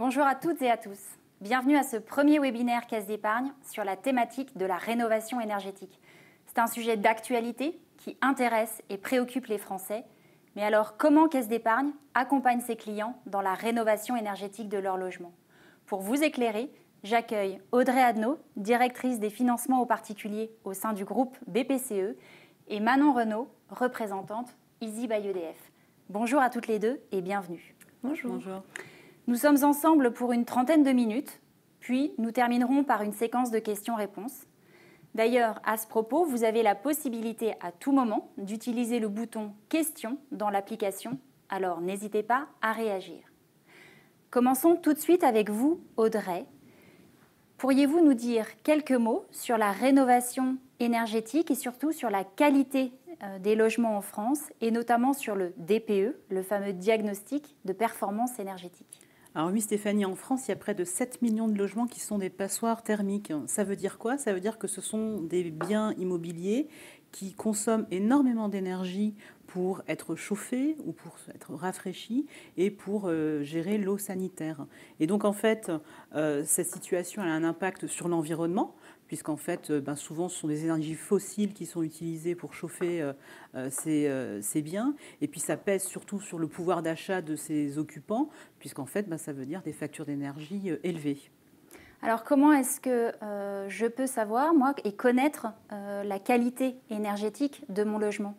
Bonjour à toutes et à tous. Bienvenue à ce premier webinaire Caisse d'Épargne sur la thématique de la rénovation énergétique. C'est un sujet d'actualité qui intéresse et préoccupe les Français. Mais alors, comment Caisse d'Épargne accompagne ses clients dans la rénovation énergétique de leur logement? Pour vous éclairer, j'accueille Audrey Adnaud, directrice des financements aux particuliers au sein du groupe BPCE, et Manon Renaud, représentante Easy by EDF. Bonjour à toutes les deux et bienvenue. Bonjour. Bonjour. Nous sommes ensemble pour une trentaine de minutes, puis nous terminerons par une séquence de questions-réponses. D'ailleurs, à ce propos, vous avez la possibilité à tout moment d'utiliser le bouton « Questions » dans l'application, alors n'hésitez pas à réagir. Commençons tout de suite avec vous, Audrey. Pourriez-vous nous dire quelques mots sur la rénovation énergétique et surtout sur la qualité des logements en France et notamment sur le DPE, le fameux diagnostic de performance énergétique? Alors oui Stéphanie, en France, il y a près de 7 millions de logements qui sont des passoires thermiques. Ça veut dire quoi? Ça veut dire que ce sont des biens immobiliers qui consomment énormément d'énergie pour être chauffés ou pour être rafraîchis et pour gérer l'eau sanitaire. Et donc en fait, cette situation elle a un impact sur l'environnement, puisqu'en fait, souvent, ce sont des énergies fossiles qui sont utilisées pour chauffer ces biens. Et puis, ça pèse surtout sur le pouvoir d'achat de ces occupants, puisqu'en fait, ça veut dire des factures d'énergie élevées. Alors, comment est-ce que je peux savoir, moi, et connaître la qualité énergétique de mon logement?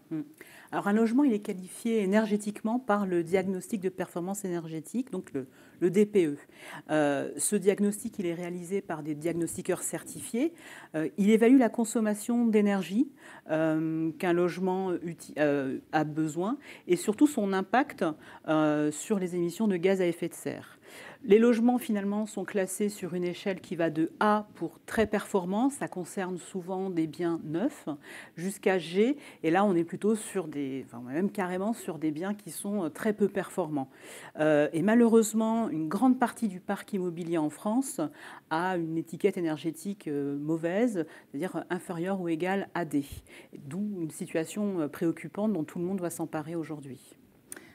Alors, un logement, il est qualifié énergétiquement par le diagnostic de performance énergétique, donc le DPE. Ce diagnostic, il est réalisé par des diagnostiqueurs certifiés. Il évalue la consommation d'énergie qu'un logement a besoin et surtout son impact sur les émissions de gaz à effet de serre. Les logements, finalement, sont classés sur une échelle qui va de A pour très performant, ça concerne souvent des biens neufs, jusqu'à G, et là, on est plutôt sur même carrément sur des biens qui sont très peu performants. Et malheureusement, une grande partie du parc immobilier en France a une étiquette énergétique mauvaise, c'est-à-dire inférieure ou égale à D, d'où une situation préoccupante dont tout le monde doit s'emparer aujourd'hui.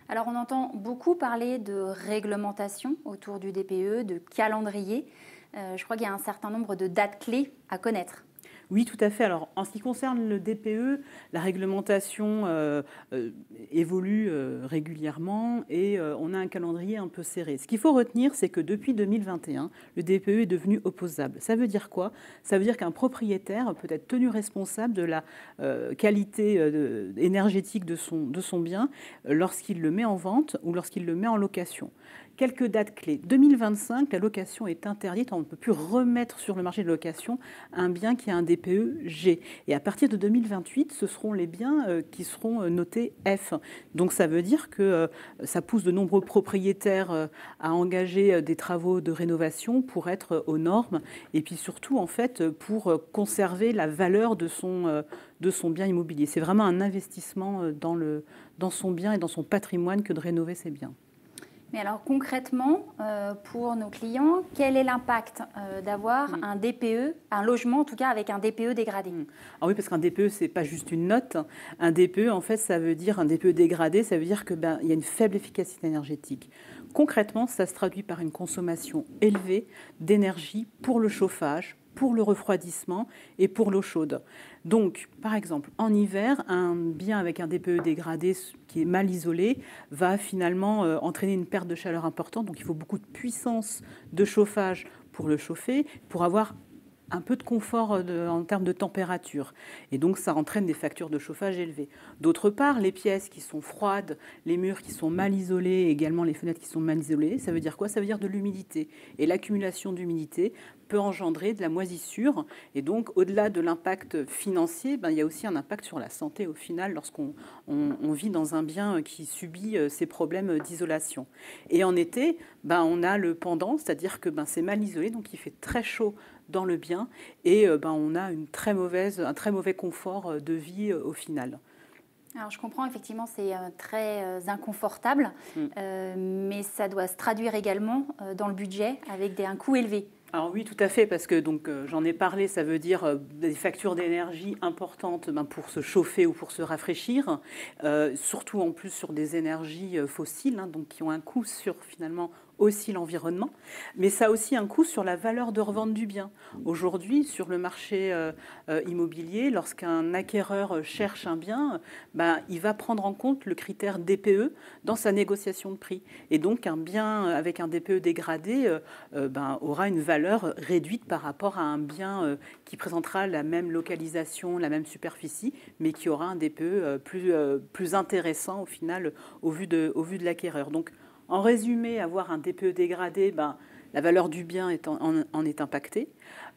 Alors, on entend beaucoup parler de réglementation autour du DPE, de calendrier. Je crois qu'il y a un certain nombre de dates clés à connaître. Oui, tout à fait. Alors, en ce qui concerne le DPE, la réglementation évolue régulièrement et on a un calendrier un peu serré. Ce qu'il faut retenir, c'est que depuis 2021, le DPE est devenu opposable. Ça veut dire quoi? Ça veut dire qu'un propriétaire peut être tenu responsable de la qualité énergétique de son bien lorsqu'il le met en vente ou lorsqu'il le met en location. Quelques dates clés. 2025, la location est interdite. On ne peut plus remettre sur le marché de location un bien qui a un DPE G. Et à partir de 2028, ce seront les biens qui seront notés F. Donc ça veut dire que ça pousse de nombreux propriétaires à engager des travaux de rénovation pour être aux normes et puis surtout en fait pour conserver la valeur de son bien immobilier. C'est vraiment un investissement dans son bien et dans son patrimoine que de rénover ses biens. Mais alors concrètement, pour nos clients, quel est l'impact d'avoir un DPE, un logement en tout cas avec un DPE dégradé? Ah oui, parce qu'un DPE, ce n'est pas juste une note. Un DPE, en fait, ça veut dire un DPE dégradé, ça veut dire qu'il y a une faible efficacité énergétique. Concrètement, ça se traduit par une consommation élevée d'énergie pour le chauffage, pour le refroidissement et pour l'eau chaude. Donc, par exemple, en hiver, un bien avec un DPE dégradé qui est mal isolé va finalement entraîner une perte de chaleur importante. Donc, il faut beaucoup de puissance de chauffage pour le chauffer, pour avoir un peu de confort en termes de température. Et donc, ça entraîne des factures de chauffage élevées. D'autre part, les pièces qui sont froides, les murs qui sont mal isolés, également les fenêtres qui sont mal isolées, ça veut dire quoi? Ça veut dire de l'humidité. Et l'accumulation d'humidité peut engendrer de la moisissure. Et donc, au-delà de l'impact financier, il y a aussi un impact sur la santé au final lorsqu'on vit dans un bien qui subit ces problèmes d'isolation. Et en été, on a le pendant, c'est-à-dire que c'est mal isolé, donc il fait très chaud dans le bien et on a un très mauvais confort de vie au final. Alors je comprends, effectivement, c'est très inconfortable, mais ça doit se traduire également dans le budget avec un coût élevé. Alors oui, tout à fait, parce que j'en ai parlé, ça veut dire des factures d'énergie importantes pour se chauffer ou pour se rafraîchir, surtout en plus sur des énergies fossiles, donc qui ont un coût finalement aussi l'environnement, mais ça a aussi un coût sur la valeur de revente du bien. Aujourd'hui, sur le marché immobilier, lorsqu'un acquéreur cherche un bien, il va prendre en compte le critère DPE dans sa négociation de prix. Et donc, un bien avec un DPE dégradé aura une valeur réduite par rapport à un bien qui présentera la même localisation, la même superficie, mais qui aura un DPE plus intéressant au final au vu de l'acquéreur. Donc, en résumé, avoir un DPE dégradé, la valeur du bien en est impactée.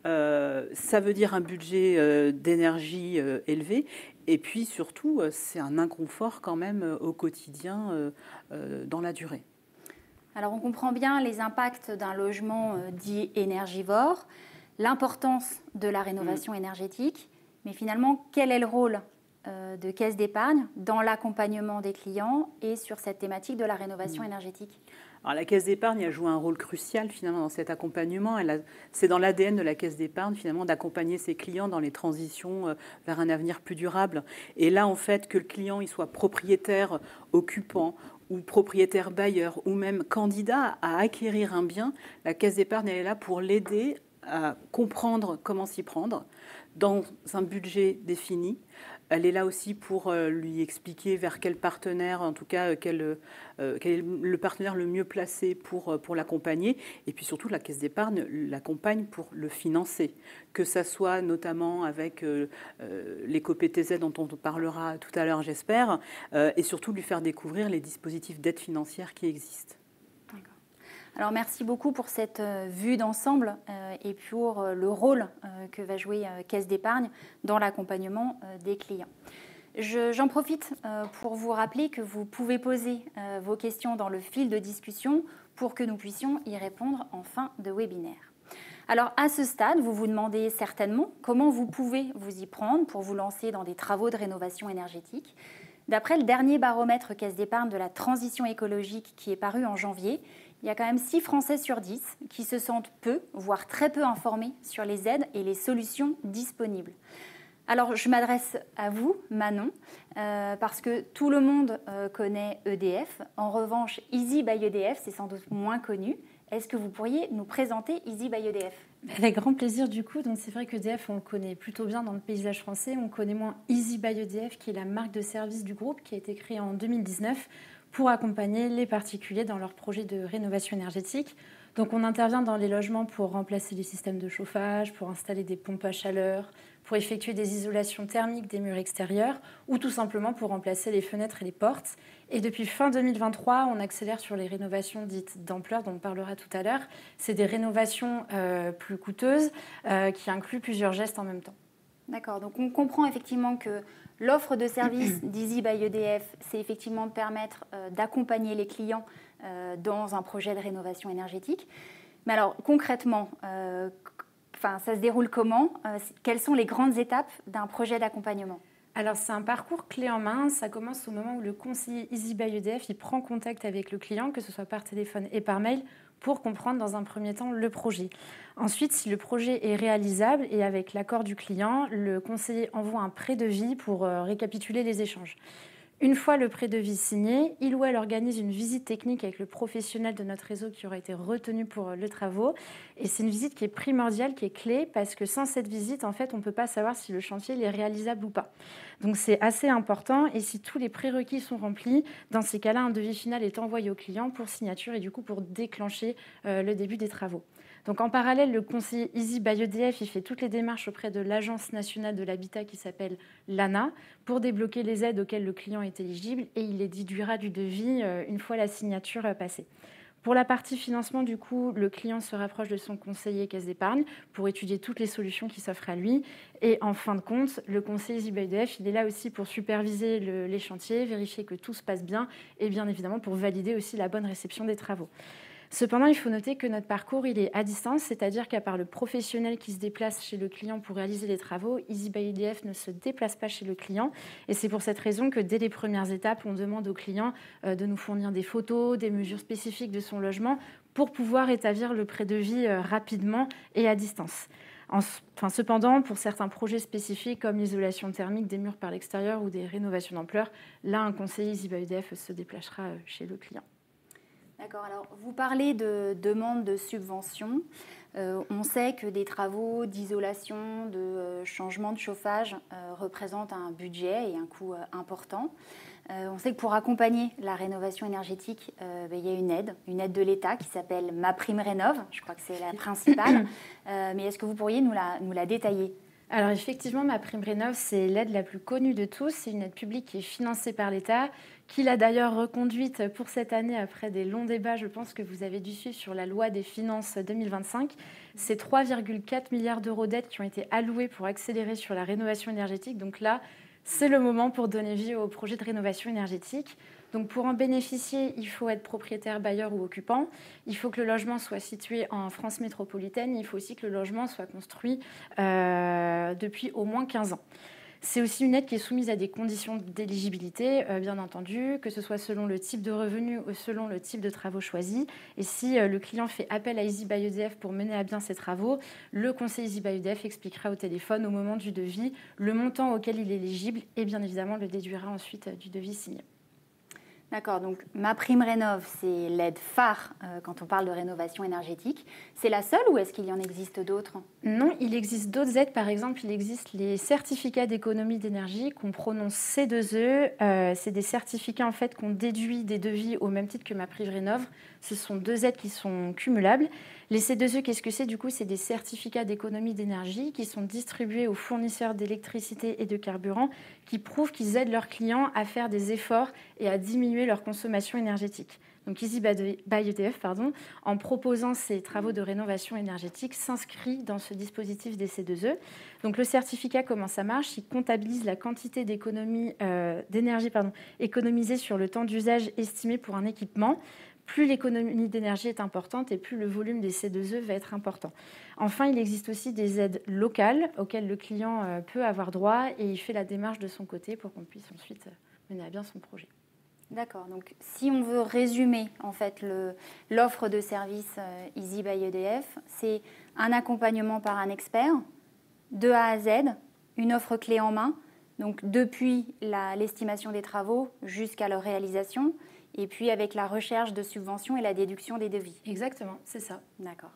Ça veut dire un budget d'énergie élevé. Et puis surtout, c'est un inconfort quand même au quotidien dans la durée. Alors on comprend bien les impacts d'un logement dit énergivore, l'importance de la rénovation énergétique, mais finalement, quel est le rôle de Caisse d'épargne dans l'accompagnement des clients et sur cette thématique de la rénovation énergétique? Alors, la Caisse d'épargne a joué un rôle crucial finalement dans cet accompagnement. C'est dans l'ADN de la Caisse d'épargne finalement d'accompagner ses clients dans les transitions vers un avenir plus durable. Et là, en fait, que le client il soit propriétaire, occupant ou propriétaire bailleur ou même candidat à acquérir un bien, la Caisse d'épargne elle est là pour l'aider à comprendre comment s'y prendre dans un budget défini. Elle est là aussi pour lui expliquer vers quel partenaire, en tout cas, quel est le partenaire le mieux placé pour l'accompagner. Et puis surtout, la Caisse d'épargne l'accompagne pour le financer, que ça soit notamment avec l'éco-PTZ dont on parlera tout à l'heure, j'espère, et surtout lui faire découvrir les dispositifs d'aide financière qui existent. Alors merci beaucoup pour cette vue d'ensemble et pour le rôle que va jouer Caisse d'épargne dans l'accompagnement des clients. J'en profite pour vous rappeler que vous pouvez poser vos questions dans le fil de discussion pour que nous puissions y répondre en fin de webinaire. Alors à ce stade, vous vous demandez certainement comment vous pouvez vous y prendre pour vous lancer dans des travaux de rénovation énergétique. D'après le dernier baromètre Caisse d'épargne de la transition écologique qui est paru en janvier, il y a quand même 6 Français sur 10 qui se sentent peu, voire très peu informés sur les aides et les solutions disponibles. Alors, je m'adresse à vous, Manon, parce que tout le monde connaît EDF. En revanche, Easy by EDF, c'est sans doute moins connu. Est-ce que vous pourriez nous présenter Easy by EDF ? Avec grand plaisir du coup. Donc c'est vrai qu'EDF, on le connaît plutôt bien dans le paysage français. On connaît moins Easy by EDF, qui est la marque de service du groupe, qui a été créée en 2019 pour accompagner les particuliers dans leurs projets de rénovation énergétique. Donc on intervient dans les logements pour remplacer les systèmes de chauffage, pour installer des pompes à chaleur, pour effectuer des isolations thermiques des murs extérieurs ou tout simplement pour remplacer les fenêtres et les portes. Et depuis fin 2023, on accélère sur les rénovations dites d'ampleur, dont on parlera tout à l'heure. C'est des rénovations plus coûteuses qui incluent plusieurs gestes en même temps. D'accord, donc on comprend effectivement que l'offre de service d'Easy by EDF, c'est effectivement de permettre d'accompagner les clients dans un projet de rénovation énergétique. Mais alors concrètement, ça se déroule comment ? Quelles sont les grandes étapes d'un projet d'accompagnement ? Alors c'est un parcours clé en main. Ça commence au moment où le conseiller Easy by EDF il prend contact avec le client, que ce soit par téléphone et par mail, pour comprendre dans un premier temps le projet. Ensuite, si le projet est réalisable et avec l'accord du client, le conseiller envoie un prédevis pour récapituler les échanges. Une fois le prédevis signé, il ou elle organise une visite technique avec le professionnel de notre réseau qui aura été retenu pour les travaux. Et c'est une visite qui est primordiale, qui est clé, parce que sans cette visite, en fait, on ne peut pas savoir si le chantier est réalisable ou pas. Donc c'est assez important. Et si tous les prérequis sont remplis, dans ces cas-là, un devis final est envoyé au client pour signature et du coup pour déclencher le début des travaux. Donc en parallèle, le conseiller Easy by EDF il fait toutes les démarches auprès de l'Agence nationale de l'habitat qui s'appelle l'ANA pour débloquer les aides auxquelles le client est éligible et il les déduira du devis une fois la signature passée. Pour la partie financement, du coup, le client se rapproche de son conseiller Caisse d'épargne pour étudier toutes les solutions qui s'offrent à lui. Et en fin de compte, le conseiller Easy by EDF il est là aussi pour superviser les chantiers, vérifier que tout se passe bien et bien évidemment pour valider aussi la bonne réception des travaux. Cependant, il faut noter que notre parcours il est à distance, c'est-à-dire qu'à part le professionnel qui se déplace chez le client pour réaliser les travaux, Easy by EDF ne se déplace pas chez le client. Et c'est pour cette raison que dès les premières étapes, on demande au client de nous fournir des photos, des mesures spécifiques de son logement pour pouvoir établir le prédevis rapidement et à distance. Cependant, pour certains projets spécifiques comme l'isolation thermique des murs par l'extérieur ou des rénovations d'ampleur, là, un conseiller Easy by EDF se déplacera chez le client. D'accord. Alors, vous parlez de demande de subvention. On sait que des travaux d'isolation, de changement de chauffage représentent un budget et un coût important. On sait que pour accompagner la rénovation énergétique, il y a une aide de l'État qui s'appelle MaPrimeRénov'. Je crois que c'est la principale. Mais est-ce que vous pourriez nous la détailler ? Alors effectivement, MaPrimeRénov', c'est l'aide la plus connue de tous. C'est une aide publique qui est financée par l'État, qui l'a d'ailleurs reconduite pour cette année après des longs débats. Je pense que vous avez dû suivre sur la loi des finances 2025. C'est 3,4 milliards d'euros d'aides qui ont été alloués pour accélérer sur la rénovation énergétique. Donc là, c'est le moment pour donner vie au projet de rénovation énergétique. Donc pour en bénéficier, il faut être propriétaire, bailleur ou occupant. Il faut que le logement soit situé en France métropolitaine. Il faut aussi que le logement soit construit depuis au moins 15 ans. C'est aussi une aide qui est soumise à des conditions d'éligibilité, bien entendu, que ce soit selon le type de revenu ou selon le type de travaux choisis. Et si le client fait appel à Easy by EDF pour mener à bien ses travaux, le conseiller Easy by EDF expliquera au téléphone au moment du devis le montant auquel il est éligible et bien évidemment le déduira ensuite du devis signé. D'accord, donc MaPrimeRénov', c'est l'aide phare quand on parle de rénovation énergétique. C'est la seule ou est-ce qu'il y en existe d'autres ? Non, il existe d'autres aides. Par exemple, il existe les certificats d'économie d'énergie qu'on prononce C2E. C'est des certificats en fait qu'on déduit des devis au même titre que MaPrimeRénov'. Ce sont deux aides qui sont cumulables. Les C2E, qu'est-ce que c'est ? Du coup, c'est des certificats d'économie d'énergie qui sont distribués aux fournisseurs d'électricité et de carburant qui prouvent qu'ils aident leurs clients à faire des efforts et à diminuer leur consommation énergétique. Donc Easy by EDF, en proposant ces travaux de rénovation énergétique, s'inscrit dans ce dispositif des C2E. Donc le certificat, comment ça marche ? Il comptabilise la quantité d'énergie économisée sur le temps d'usage estimé pour un équipement. Plus l'économie d'énergie est importante et plus le volume des C2E va être important. Enfin, il existe aussi des aides locales auxquelles le client peut avoir droit et il fait la démarche de son côté pour qu'on puisse ensuite mener à bien son projet. D'accord, donc si on veut résumer en fait l'offre de service Easy by EDF, c'est un accompagnement par un expert de A à Z, une offre clé en main, donc depuis l'estimation des travaux jusqu'à leur réalisation, et puis avec la recherche de subventions et la déduction des devis. Exactement, c'est ça. D'accord.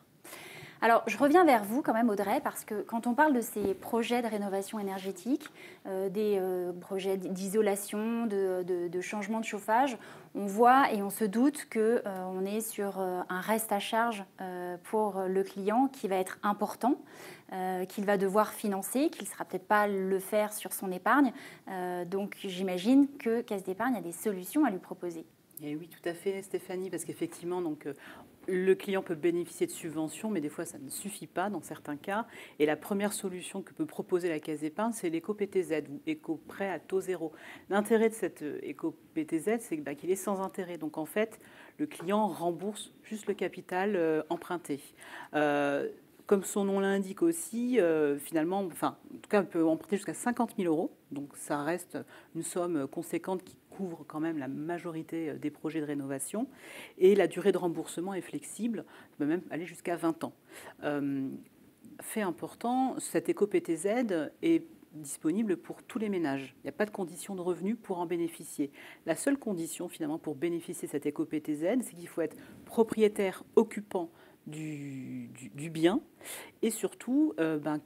Alors, je reviens vers vous quand même, Audrey, parce que quand on parle de ces projets de rénovation énergétique, des projets d'isolation, de changement de chauffage, on voit et on se doute qu'on est sur un reste à charge pour le client qui va être important, qu'il va devoir financer, qu'il ne sera peut-être pas le faire sur son épargne. Donc, j'imagine que Caisse d'épargne a des solutions à lui proposer. Et oui, tout à fait, Stéphanie, parce qu'effectivement, le client peut bénéficier de subventions, mais des fois, ça ne suffit pas dans certains cas. Et la première solution que peut proposer la Caisse d'épargne, c'est l'éco-PTZ ou éco-prêt à taux zéro. L'intérêt de cette éco-PTZ, c'est qu'il est sans intérêt. Donc, en fait, le client rembourse juste le capital emprunté. Comme son nom l'indique aussi, finalement, en tout cas, on peut emprunter jusqu'à 50 000 euros. Donc, ça reste une somme conséquente qui couvre quand même la majorité des projets de rénovation. Et la durée de remboursement est flexible, on peut même aller jusqu'à 20 ans. Fait important, cette éco-PTZ est disponible pour tous les ménages. Il n'y a pas de condition de revenu pour en bénéficier. La seule condition, finalement, pour bénéficier de cette éco-PTZ, c'est qu'il faut être propriétaire occupant du bien et surtout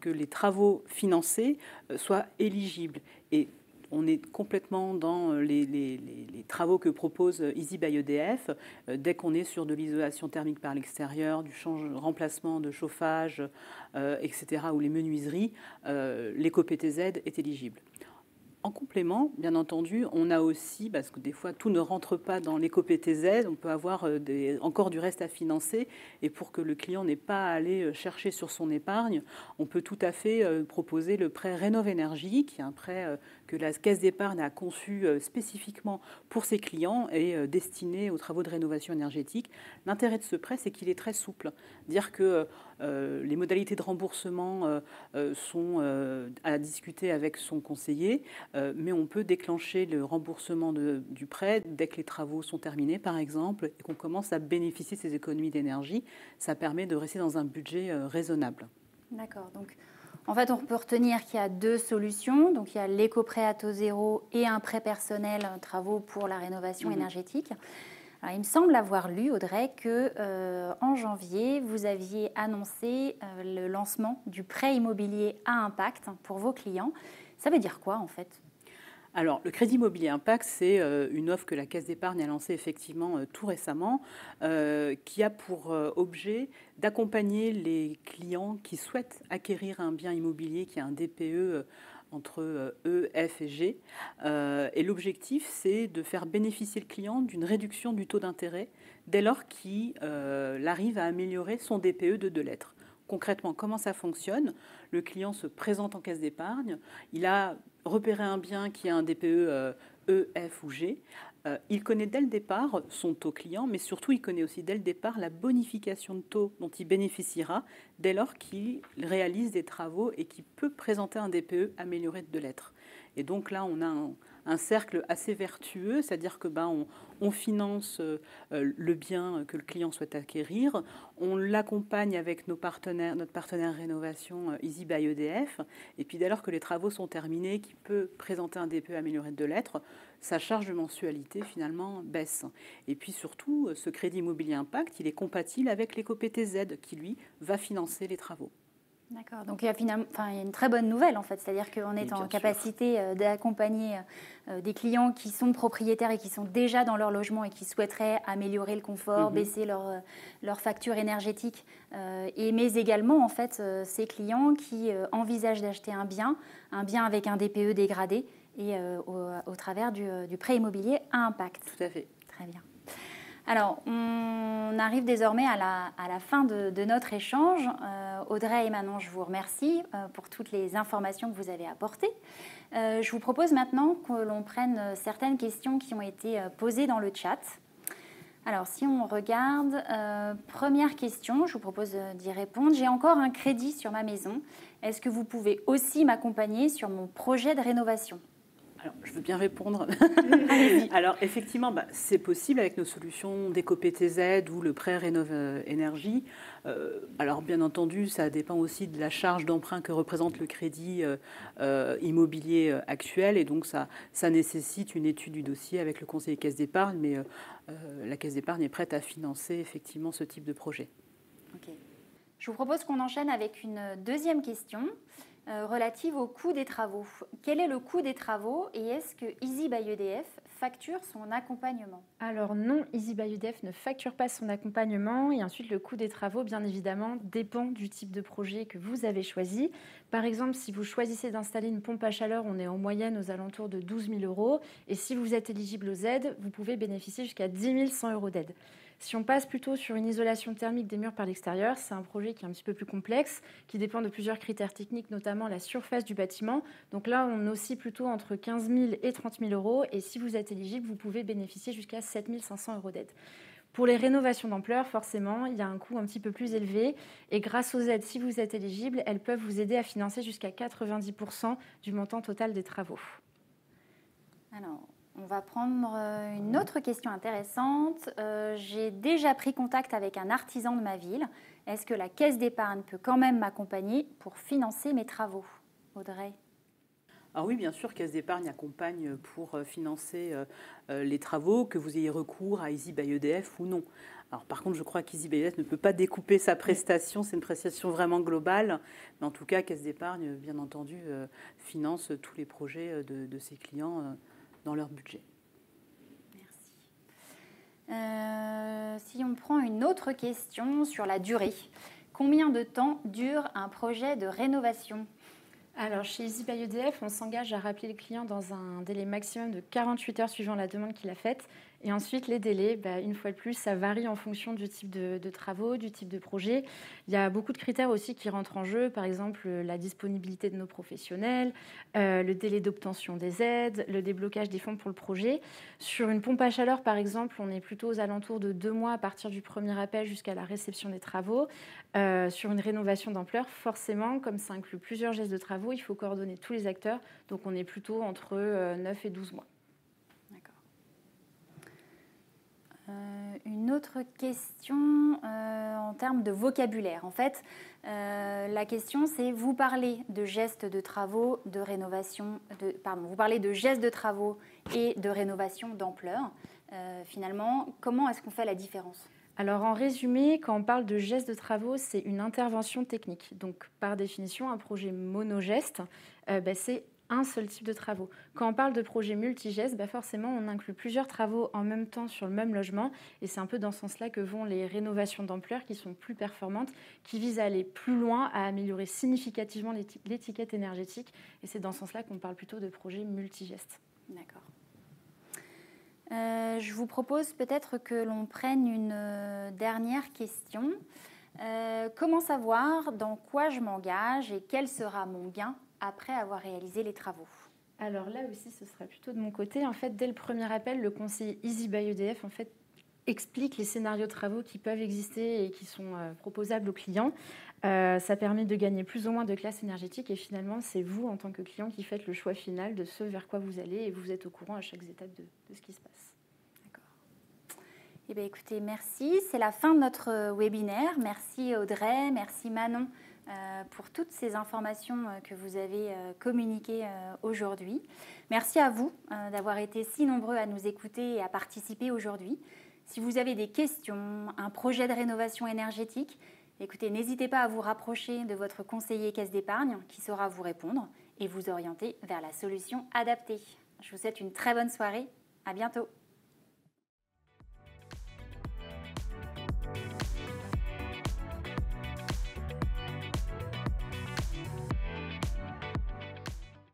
que les travaux financés soient éligibles. Et on est complètement dans les travaux que propose Easy by EDF. Dès qu'on est sur de l'isolation thermique par l'extérieur, du remplacement de chauffage, etc., ou les menuiseries, l'éco-PTZ est éligible. En complément, bien entendu, on a aussi, parce que des fois tout ne rentre pas dans l'éco-PTZ, on peut avoir encore du reste à financer, et pour que le client n'ait pas à aller chercher sur son épargne, on peut tout à fait proposer le prêt Rénov'-Énergie, qui est un prêt que la Caisse d'épargne a conçu spécifiquement pour ses clients et destiné aux travaux de rénovation énergétique. L'intérêt de ce prêt, c'est qu'il est très souple. Dire que les modalités de remboursement sont à discuter avec son conseiller, mais on peut déclencher le remboursement du prêt dès que les travaux sont terminés, par exemple, et qu'on commence à bénéficier de ces économies d'énergie. Ça permet de rester dans un budget raisonnable. D'accord. Donc, en fait, on peut retenir qu'il y a deux solutions. Donc, il y a l'éco-prêt à taux zéro et un prêt personnel travaux pour la rénovation énergétique. Alors, il me semble avoir lu, Audrey, que en janvier, vous aviez annoncé le lancement du prêt immobilier à impact pour vos clients. Ça veut dire quoi en fait? Alors, le crédit immobilier impact, c'est une offre que la Caisse d'épargne a lancée effectivement tout récemment, qui a pour objet d'accompagner les clients qui souhaitent acquérir un bien immobilier qui a un DPE entre E, F et G. Et l'objectif, c'est de faire bénéficier le client d'une réduction du taux d'intérêt dès lors qu'il arrive à améliorer son DPE de 2 lettres. Concrètement, comment ça fonctionne? Le client se présente en caisse d'épargne, il a repéré un bien qui a un DPE E, F ou G. Il connaît dès le départ son taux client, mais surtout il connaît aussi dès le départ la bonification de taux dont il bénéficiera dès lors qu'il réalise des travaux et qu'il peut présenter un DPE amélioré de 2 lettres. Et donc là, on a un cercle assez vertueux, c'est-à-dire que on finance le bien que le client souhaite acquérir, on l'accompagne avec notre partenaire rénovation Easy by EDF, et puis dès lors que les travaux sont terminés, qu'il peut présenter un DPE amélioré de 2 lettres, sa charge de mensualité finalement baisse. Et puis surtout, ce crédit immobilier impact, il est compatible avec l'éco-PTZ qui lui va financer les travaux. D'accord, donc il y a une très bonne nouvelle en fait, c'est-à-dire qu'on est en capacité d'accompagner des clients qui sont propriétaires et qui sont déjà dans leur logement et qui souhaiteraient améliorer le confort, baisser leur facture énergétique, mais également en fait ces clients qui envisagent d'acheter un bien avec un DPE dégradé et au travers du prêt immobilier à impact. Tout à fait. Très bien. Alors, on arrive désormais à la fin de notre échange. Audrey et Manon, je vous remercie pour toutes les informations que vous avez apportées. Je vous propose maintenant que l'on prenne certaines questions qui ont été posées dans le chat. Alors, si on regarde, première question, je vous propose d'y répondre. J'ai encore un crédit sur ma maison. Est-ce que vous pouvez aussi m'accompagner sur mon projet de rénovation ? Alors, je veux bien répondre. Alors, effectivement, c'est possible avec nos solutions d'éco-PTZ ou le prêt Rénov' Énergie. Alors, bien entendu, ça dépend aussi de la charge d'emprunt que représente le crédit immobilier actuel. Et donc, ça nécessite une étude du dossier avec le conseiller caisse d'épargne. Mais la caisse d'épargne est prête à financer effectivement ce type de projet. Ok. Je vous propose qu'on enchaîne avec une deuxième question. Relative au coût des travaux. Quel est le coût des travaux et est-ce que Easy by EDF facture son accompagnement? Alors non, Easy by EDF ne facture pas son accompagnement et ensuite le coût des travaux, bien évidemment, dépend du type de projet que vous avez choisi. Par exemple, si vous choisissez d'installer une pompe à chaleur, on est en moyenne aux alentours de 12 000 € et si vous êtes éligible aux aides, vous pouvez bénéficier jusqu'à 10 100 € d'aide. Si on passe plutôt sur une isolation thermique des murs par l'extérieur, c'est un projet qui est un petit peu plus complexe, qui dépend de plusieurs critères techniques, notamment la surface du bâtiment. Donc là, on oscille plutôt entre 15 000 et 30 000 € et si vous êtes éligible, vous pouvez bénéficier jusqu'à 7 500 € d'aide. Pour les rénovations d'ampleur, forcément, il y a un coût un petit peu plus élevé et grâce aux aides, si vous êtes éligible, elles peuvent vous aider à financer jusqu'à 90% du montant total des travaux. Alors, on va prendre une autre question intéressante. J'ai déjà pris contact avec un artisan de ma ville. Est-ce que la caisse d'épargne peut quand même m'accompagner pour financer mes travaux? Audrey? Alors oui, bien sûr, Caisse d'épargne accompagne pour financer les travaux, que vous ayez recours à Easy by EDF ou non. Alors par contre, je crois qu'Easy by EDF ne peut pas découper sa prestation, c'est une prestation vraiment globale. Mais en tout cas, Caisse d'épargne, bien entendu, finance tous les projets de ses clients dans leur budget. Merci. Si on prend une autre question sur la durée, combien de temps dure un projet de rénovation? Alors, chez Easy by EDF, on s'engage à rappeler le client dans un délai maximum de 48 heures suivant la demande qu'il a faite. Et ensuite, les délais, une fois de plus, ça varie en fonction du type de travaux, du type de projet. Il y a beaucoup de critères aussi qui rentrent en jeu, par exemple la disponibilité de nos professionnels, le délai d'obtention des aides, le déblocage des fonds pour le projet. Sur une pompe à chaleur, par exemple, on est plutôt aux alentours de 2 mois à partir du premier appel jusqu'à la réception des travaux. Sur une rénovation d'ampleur, forcément, comme ça inclut plusieurs gestes de travaux, il faut coordonner tous les acteurs. Donc, on est plutôt entre 9 et 12 mois. Une autre question en termes de vocabulaire. En fait, la question c'est, vous parlez de gestes de travaux, de rénovation, vous parlez de gestes de travaux et de rénovation d'ampleur. Finalement, comment est-ce qu'on fait la différence ? Alors en résumé, quand on parle de geste de travaux, c'est une intervention technique. Donc par définition, un projet monogeste, c'est un seul type de travaux. Quand on parle de projet multigeste, forcément on inclut plusieurs travaux en même temps sur le même logement. Et c'est un peu dans ce sens-là que vont les rénovations d'ampleur qui sont plus performantes, qui visent à aller plus loin, à améliorer significativement l'étiquette énergétique. Et c'est dans ce sens-là qu'on parle plutôt de projet multigeste. D'accord. Je vous propose peut-être que l'on prenne une dernière question. Comment savoir dans quoi je m'engage et quel sera mon gain après avoir réalisé les travaux ? Alors là aussi, ce sera plutôt de mon côté. En fait, dès le premier appel, le conseiller Easy by EDF explique les scénarios de travaux qui peuvent exister et qui sont proposables aux clients. Ça permet de gagner plus ou moins de classe énergétique et finalement, c'est vous, en tant que client, qui faites le choix final de ce vers quoi vous allez et vous êtes au courant à chaque étape de ce qui se passe. D'accord. Eh bien, écoutez, merci. C'est la fin de notre webinaire. Merci Audrey, merci Manon pour toutes ces informations que vous avez communiquées aujourd'hui. Merci à vous d'avoir été si nombreux à nous écouter et à participer aujourd'hui. Si vous avez des questions, un projet de rénovation énergétique, écoutez, n'hésitez pas à vous rapprocher de votre conseiller caisse d'épargne qui saura vous répondre et vous orienter vers la solution adaptée. Je vous souhaite une très bonne soirée. À bientôt.